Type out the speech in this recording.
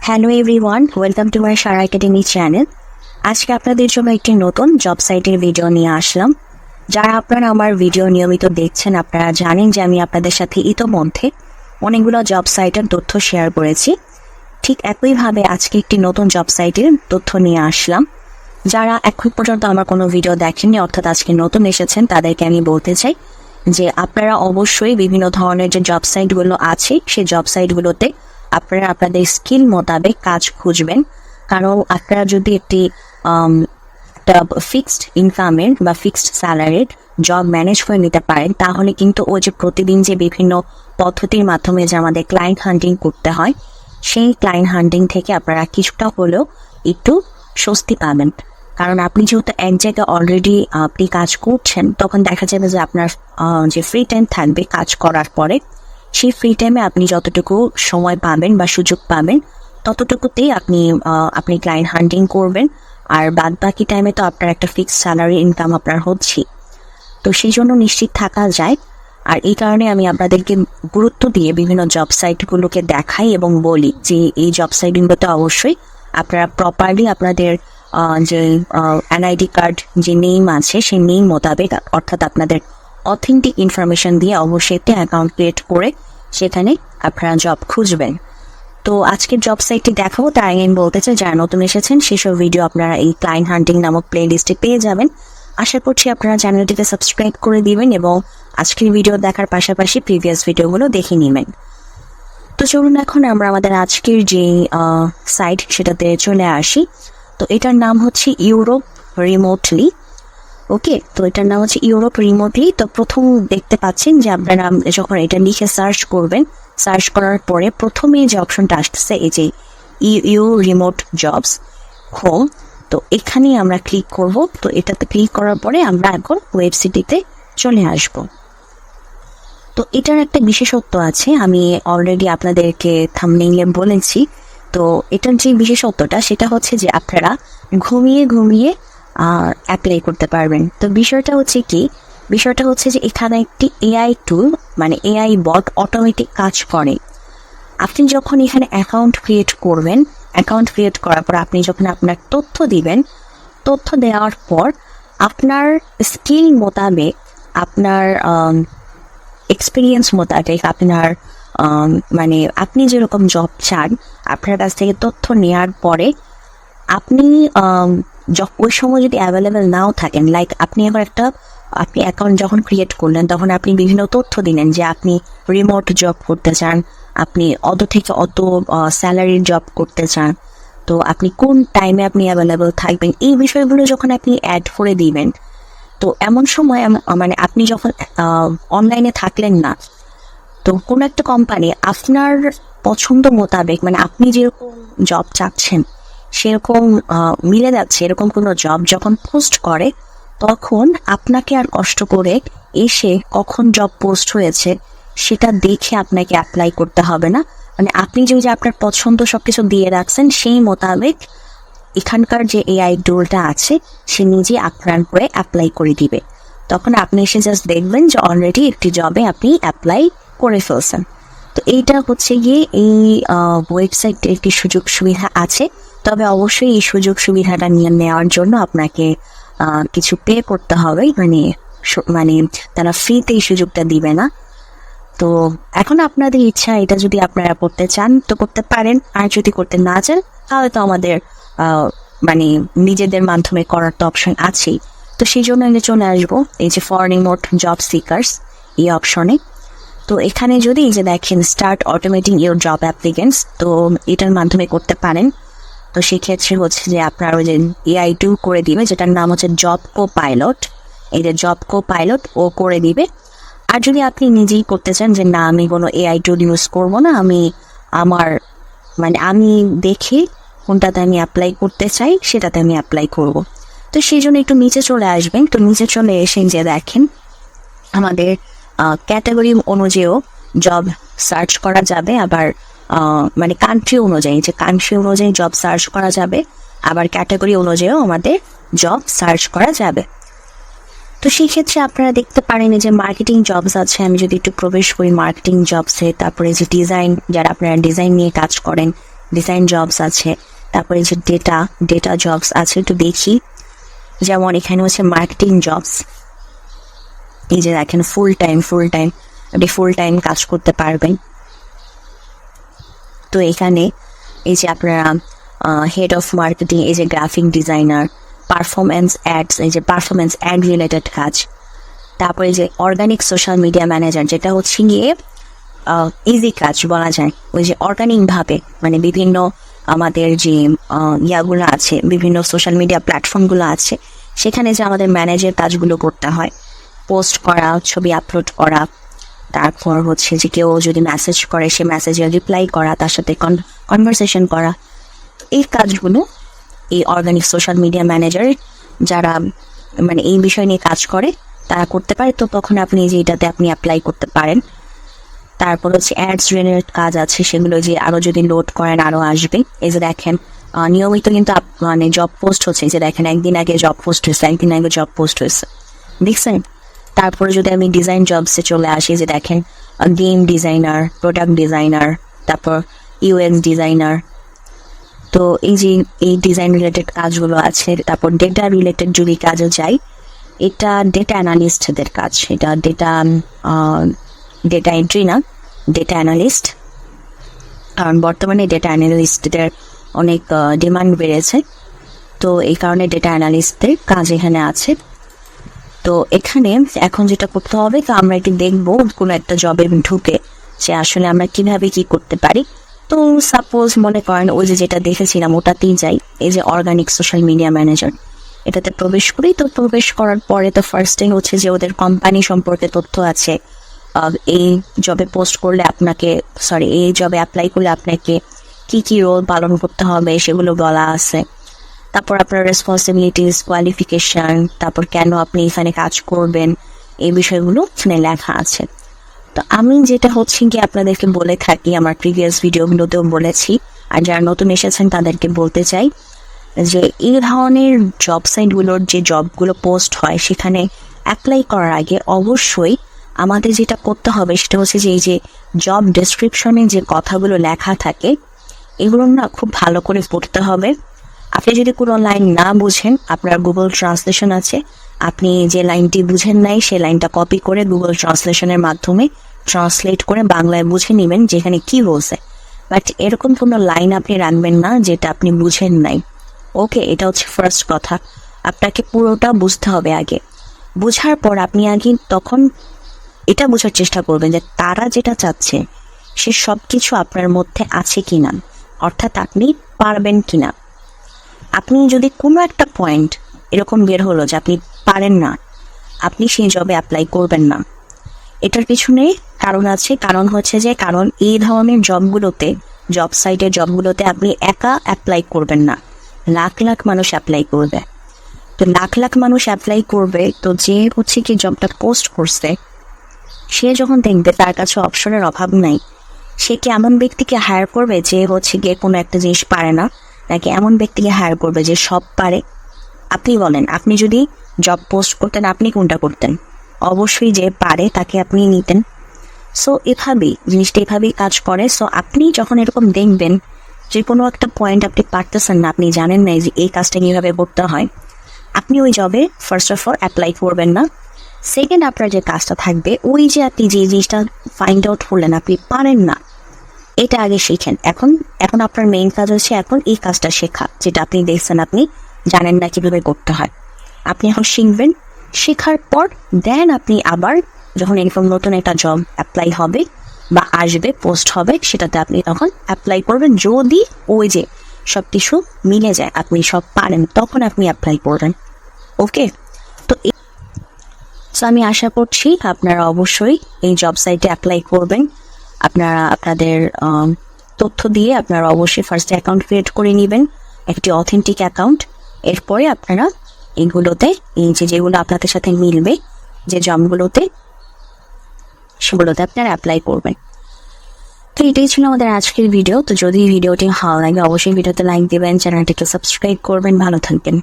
Hello everyone, welcome to my Sara academy channel. আজকে আপনাদের জন্য একটি নতুন জব সাইটের ভিডিও নিয়ে আসলাম। যারা আপনারা আমার ভিডিও নিয়মিত দেখছেন, আপনারা জানেন যে আমি আপনাদের সাথে ইতোমধ্যে অনেকগুলো জব সাইটের তথ্য শেয়ার করেছি। ঠিক একইভাবে আজকে একটি নতুন জব সাইটের তথ্য নিয়ে আসলাম। যারা এখন পর্যন্ত আমার কোনো ভিডিও দেখেননি, অর্থাৎ আজকে নতুন এসেছেন, তাদেরকে আমি বলতে চাই যে আপনারা অবশ্যই বিভিন্ন ধরনের যে জব সাইটগুলো আছে সেই জব সাইটগুলোতে আপনারা আপনাদের স্কিল মোতাবেক কাজ খুঁজবেন। কারণ আপনারা যদি একটা ফিক্সড ইনকামের বা ফিক্সড স্যালারির জব ম্যানেজ করে নিতে পারেন, তাহলে কিন্তু ওই যে প্রতিদিন যে বিভিন্ন পদ্ধতির মাধ্যমে যে আমাদের ক্লায়েন্ট হান্টিং করতে হয়, সেই ক্লায়েন্ট হান্টিং থেকে আপনারা কিছুটা হলেও একটু স্বস্তি পাবেন। কারণ আপনি যেহেতু এক জায়গায় অলরেডি আপনি কাজ করছেন, তখন দেখা যাবে যে আপনার যে ফ্রি টাইম থাকবে কাজ করার পরে, সেই ফ্রি টাইমে আপনি যতটুকু সময় পাবেন বা সুযোগ পাবেন ততটুকুতেই আপনি ক্লায়েন্ট হান্টিং করবেন। আর বাদ বাকি টাইমে তো আপনার একটা ফিক্সড স্যালারি ইনকাম আপনার হচ্ছে, তো সেই জন্য নিশ্চিত থাকা যায়। আর এই কারণে আমি আপনাদেরকে গুরুত্ব দিয়ে বিভিন্ন জব সাইটগুলোকে দেখাই এবং বলি যে এই জব সাইটগুলোতে অবশ্যই আপনারা প্রপারলি আপনাদের যে এনআইডি কার্ড যে নেম আছে সেই নেম মোতাবেক, অর্থাৎ আপনাদের অথেন্টিক ইনফরমেশন দিয়ে অবশ্যই একটি অ্যাকাউন্ট ক্রিয়েট করে সেখানে আপনারা জব খুঁজবেন। তো আজকের জব সাইটটি দেখাবো, তার আগে আমি বলতে চাই যারা নতুন এসেছেন সেসব ভিডিও আপনারা এই ক্লায়েন্ট হান্টিং নামক প্লে লিস্টে পেয়ে যাবেন। আশা করছি আপনারা চ্যানেলটিতে সাবস্ক্রাইব করে দিবেন এবং আজকের ভিডিও দেখার পাশাপাশি প্রিভিয়াস ভিডিওগুলো দেখে নেবেন। তো চলুন এখন আমরা আমাদের আজকের যে সাইট সেটাতে চলে আসি। তো এটার নাম হচ্ছে ইউরোপ রিমোটলি। ওকে, তো এটার নাম হচ্ছে ইউরোপ রিমোটলি। তো প্রথম দেখতে পাচ্ছেন যে আপনারা যখন এটা লিখে সার্চ করবেন, সার্চ করার পরে প্রথমে যে অপশনটা আসতেছে এই যে ইউ রিমোট জবস হোম, তো এখানেই আমরা ক্লিক করব। তো এটাতে ক্লিক করার পরে আমরা এখন ওয়েবসাইটটিতে চলে আসব। তো এটার একটা বিশেষত্ব আছে, আমি অলরেডি আপনাদেরকে থাম্বনেইলে বলেছি। তো এটার যে বিশেষত্বটা সেটা হচ্ছে যে আপনারা ঘুমিয়ে ঘুমিয়ে অ্যাপ্লাই করতে পারবেন। তো বিষয়টা হচ্ছে যে এখানে একটি এআই টুল, মানে এআই বট অটোমেটিক কাজ করে। আপনি যখন এখানে অ্যাকাউন্ট ক্রিয়েট করবেন, অ্যাকাউন্ট ক্রিয়েট করার পর আপনি যখন আপনার তথ্য দিবেন, তথ্য দেওয়ার পর আপনার স্কিল মোতাবেক, আপনার এক্সপিরিয়েন্স মোতাবেক, আপনার মানে আপনি যেরকম জব চান, আপনার কাছ থেকে তথ্য নেওয়ার পরে আপনি ওই সময় যদি অ্যাভেলেবেল নাও থাকেন, লাইক আপনি অ্যাকাউন্ট যখন ক্রিয়েট করলেন তখন আপনি বিভিন্ন তথ্য দিলেন যে আপনি রিমোট জব করতে চান, আপনি অত থেকে অত স্যালারির জব করতে চান, তো আপনি কোন টাইমে আপনি অ্যাভেলেবেল থাকবেন, এই বিষয়গুলো যখন আপনি অ্যাড করে দিবেন, তো এমন সময় মানে আপনি যখন অনলাইনে থাকলেন না, তো কোনো একটা কোম্পানি আপনার পছন্দ মোতাবেক, মানে আপনি যেরকম জব চাচ্ছেন সেরকম মিলে যাচ্ছে এরকম কোনো জব যখন পোস্ট করে, তখন আপনাকে আর কষ্ট করে এসে কখন জব পোস্ট হয়েছে সেটা দেখে আপনাকে অ্যাপ্লাই করতে হবে না। মানে আপনি যে আপনার পছন্দ সবকিছু দিয়ে রাখছেন, সেই মোতাবেক এখানকার যে এআই টুলটা আছে সে নিজে আপনার হয়ে অ্যাপ্লাই করে দিবে। তখন আপনি এসে জাস্ট দেখবেন যে অলরেডি একটি জবে আপনি অ্যাপ্লাই করে ফেলছেন। তো এইটা হচ্ছে গিয়ে এই ওয়েবসাইটে একটি সুযোগ সুবিধা আছে, তবে অবশ্যই এই সুযোগ সুবিধাটা নেওয়ার জন্য আপনাকে কিছু পে করতে হবে, মানে তারা ফ্রিতে এই সুযোগটা দিবে না। তো এখন আপনাদের ইচ্ছা, এটা যদি আপনারা করতে চান তো করতে পারেন, আর যদি করতে না চান তাহলে তো আমাদের মানে নিজেদের মাধ্যমে করার তো অপশন আছেই। তো সেই জন্য আমি চলে আসবো এই যে ফর রিমোট জব সিকার্স এই অপশনে। তো এখানে যদি এই যে দেখেন start automating your job applicants, তো এটার মাধ্যমে করতে পারেন। তো সেক্ষেত্রে হচ্ছে যে আপনার ওই যে এআই টুল করে দিবে, যেটার নাম হচ্ছে জব কো পাইলট। এই যে জব কো পাইলট ও করে দিবে। আর যদি আপনি নিজেই করতে চান যে না আমি কোনো এআই টুল ইউজ করবো না, আমি দেখে কোনটাতে আমি অ্যাপ্লাই করতে চাই সেটাতে আমি অ্যাপ্লাই করব। তো সেই জন্য একটু নিচে চলে আসবেন। তো নিচে চলে এসে যে দেখেন আমাদের ক্যাটাগরি অনুযায়ীও জব সার্চ করা যাবে, আবার মানে কান্ট্রি অনুযায়ী জব সার্চ করা যাবে, আবার ক্যাটাগরি অনুযায়ীও আমাদের জব সার্চ করা যাবে। তো সেই ক্ষেত্রে আপনারা দেখতে পারেন যে মার্কেটিং জবস আছে। আমি যদি একটু প্রবেশ করি মার্কেটিং জবসে, তারপরে যে ডিজাইন, যারা আপনারা ডিজাইন নিয়ে কাজ করেন, ডিজাইন জবস আছে, তারপরে যে ডেটা জবস আছে। একটু দেখি, যেমন এখানে হচ্ছে মার্কেটিং জবস। এই যে দেখেন ফুল টাইম আপনি ফুল টাইম কাজ করতে পারবেন। তো এখানে এই যে আপনারা হেড অফ মার্কেটিং, এই যে গ্রাফিক ডিজাইনার, পারফরমেন্স অ্যাডস, এই যে পারফরমেন্স অ্যাড রিলেটেড কাজ। তারপরে যে অর্গানিক সোশ্যাল মিডিয়া ম্যানেজার, যেটা হচ্ছে গিয়ে ইজি কাজ বলা যায়। ওই যে অর্গানিকভাবে মানে বিভিন্ন আমাদের যে ইয়াগুলো আছে, বিভিন্ন সোশ্যাল মিডিয়া প্ল্যাটফর্মগুলো আছে, সেখানে যে আমাদের ম্যানেজের কাজগুলো করতে হয়, পোস্ট করা, ছবি আপলোড করা, তারপর হচ্ছে যে কেউ যদি মেসেজ করে সে মেসেজে রিপ্লাই করা, তার সাথে কনভারসেশন করা। এই কাজগুলো এই অর্গানিক সোশ্যাল মিডিয়া ম্যানেজার যারা মানে এই বিষয় নিয়ে কাজ করে তারা করতে পারে। তো তখন আপনি যে এটাতে আপনি অ্যাপ্লাই করতে পারেন। তারপর হচ্ছে অ্যাডস রিলেটেড কাজ আছে, সেগুলো যে আরও যদি লোড করেন আরও আসবে। এই যে দেখেন নিয়মিত কিন্তু মানে জব পোস্ট হচ্ছে, যে দেখেন একদিন আগে জব পোস্ট হয়েছে, একদিন আগে জব পোস্ট হয়েছে, দেখছেন। তারপরে যদি আমি ডিজাইন জবসে চলে আসি, যে দেখেন গেম ডিজাইনার, প্রোডাক্ট ডিজাইনার, তারপর ইউএক্স ডিজাইনার। তো এই যে এই ডিজাইন রিলেটেড কাজগুলো আছে। তারপর ডেটা রিলেটেড যদি কাজে যাই, এটা ডেটা অ্যানালিস্টদের কাজ। এটা ডেটা এন্ট্রি না, ডেটা অ্যানালিস্ট। কারণ বর্তমানে ডেটা অ্যানালিস্টদের অনেক ডিমান্ড বেড়েছে, তো এই কারণে ডেটা অ্যানালিস্টদের কাজ এখানে আছে। তো এখানে এখন যেটা করতে হবে, তো আমরা একটু দেখবো কোনো একটা জবে ঢুকে যে আসলে আমরা কিভাবে কি করতে পারি। তো সাপোজ মনে করেন ওই যে যেটা দেখেছিলাম ওটাতেই যাই, এই যে অর্গানিক সোশ্যাল মিডিয়া ম্যানেজার, এটাতে প্রবেশ করি। তো প্রবেশ করার পরে তো ফার্স্টে হচ্ছে যে ওদের কোম্পানি সম্পর্কে তথ্য আছে, এই জবে পোস্ট করলে আপনাকে এই জবে অ্যাপ্লাই করলে আপনাকে কি কি রোল পালন করতে হবে সেগুলো বলা আছে। তারপর আপনার রেসপন্সিবিলিটিস, কোয়ালিফিকেশন, তারপর কেন আপনি এখানে কাজ করবেন, এই বিষয়গুলো এখানে লেখা আছে। তো আমি যেটা হচ্ছে কি আপনাদেরকে বলে থাকি, আমার প্রিভিয়াস ভিডিওগুলোতেও বলেছি, আর যারা নতুন এসেছেন তাদেরকে বলতে চাই যে এই ধরনের জব সাইটগুলোর যে জবগুলো পোস্ট হয় সেখানে অ্যাপ্লাই করার আগে অবশ্যই আমাদের যেটা করতে হবে সেটা হচ্ছে যে এই যে জব ডেসক্রিপশনে যে কথাগুলো লেখা থাকে এগুলো না খুব ভালো করে পড়তে হবে। আপনি যদি কোনো লাইন না বুঝেন, আপনার গুগল ট্রান্সলেশন আছে, আপনি যে লাইনটি বুঝেন নাই সেই লাইনটা কপি করে গুগল ট্রান্সলেশনের মাধ্যমে ট্রান্সলেট করে বাংলায় বুঝে নেবেন যেখানে কি বলছে। বাট এরকম কোনো লাইন আপনি রাখবেন না যেটা আপনি বুঝেন নাই। ওকে, এটা হচ্ছে ফার্স্ট কথা। আপনাকে পুরোটা বুঝতে হবে আগে। বুঝার পর আপনি আগে তখন এটা বোঝার চেষ্টা করবেন যে তারা যেটা চাচ্ছে সে সব কিছু আপনার মধ্যে আছে কিনা, অর্থাৎ আপনি পারবেন কিনা। আপনি যদি কোনো একটা পয়েন্ট এরকম বের হলো যে আপনি পারেন না, আপনি সেই জবে অ্যাপ্লাই করবেন না। এটার পিছনে কারণ আছে। কারণ হচ্ছে যে কারণ এই ধরনের জবগুলোতে, জব সাইটের জবগুলোতে আপনি একা অ্যাপ্লাই করবেন না, লাখ লাখ মানুষ অ্যাপ্লাই করবে। তো লাখ লাখ মানুষ অ্যাপ্লাই করবে, তো যে হচ্ছে কি জবটা পোস্ট করছে সে যখন দেখবে তার কাছে অপশনের অভাব নাই, সে কি এমন ব্যক্তিকে হায়ার করবে যে হচ্ছে গিয়ে কোনো একটা জিনিস পারে না, নাকি এমন ব্যক্তিকে হায়ার করবে যে সব পারে? আপনি বলেন, আপনি যদি জব পোস্ট করতেন আপনি কোনটা করতেন? অবশ্যই যে পারে তাকে আপনি নিতেন। সো জিনিসটা এভাবেই কাজ করে। সো আপনি যখন এরকম দেখবেন যে কোনো একটা পয়েন্ট আপনি পারতেছেন না, আপনি জানেন না যে এই কাজটা কীভাবে করতে হয়, আপনি ওই জবে ফার্স্ট অফ অল অ্যাপ্লাই করবেন না। সেকেন্ড, আপনার যে কাজটা থাকবে ওই যে আপনি যে জিনিসটা ফাইন্ড আউট করলেন আপনি পারেন না, এটা আগে শিখেন। এখন আপনার মেইন কাজ হচ্ছে এখন এই কাজটা শেখা, যেটা আপনি দেখছেন আপনি জানেন না কীভাবে করতে হয়। আপনি এখন শিখবেন, শেখার পর দেন আপনি আবার যখন এরকম নতুন একটা জব অ্যাপ্লাই হবে বা আসবে, পোস্ট হবে, সেটাতে আপনি তখন অ্যাপ্লাই করবেন। যদি ওই যে সব কিছু মিলে যায়, আপনি সব পারেন, তখন আপনি অ্যাপ্লাই করবেন। ওকে, তো আমি আশা করছি আপনারা অবশ্যই এই জব সাইটে অ্যাপ্লাই করবেন। আপনারা আপনাদের তথ্য দিয়ে আপনারা অবশ্যই ফার্স্টে অ্যাকাউন্ট ক্রিয়েট করে নেবেন, একটি অথেন্টিক অ্যাকাউন্ট। এরপরে আপনারা এইগুলোতে এই যেগুলো আপনাদের সাথে মিলবে যে জবগুলোতে, সেগুলোতে আপনারা অ্যাপ্লাই করবেন। তো এটাই ছিল আমাদের আজকের ভিডিও। তো যদি ভিডিওটি ভালো লাগে অবশ্যই ভিডিওতে লাইক দেবেন, চ্যানেলটিকে সাবস্ক্রাইব করবেন। ভালো থাকবেন।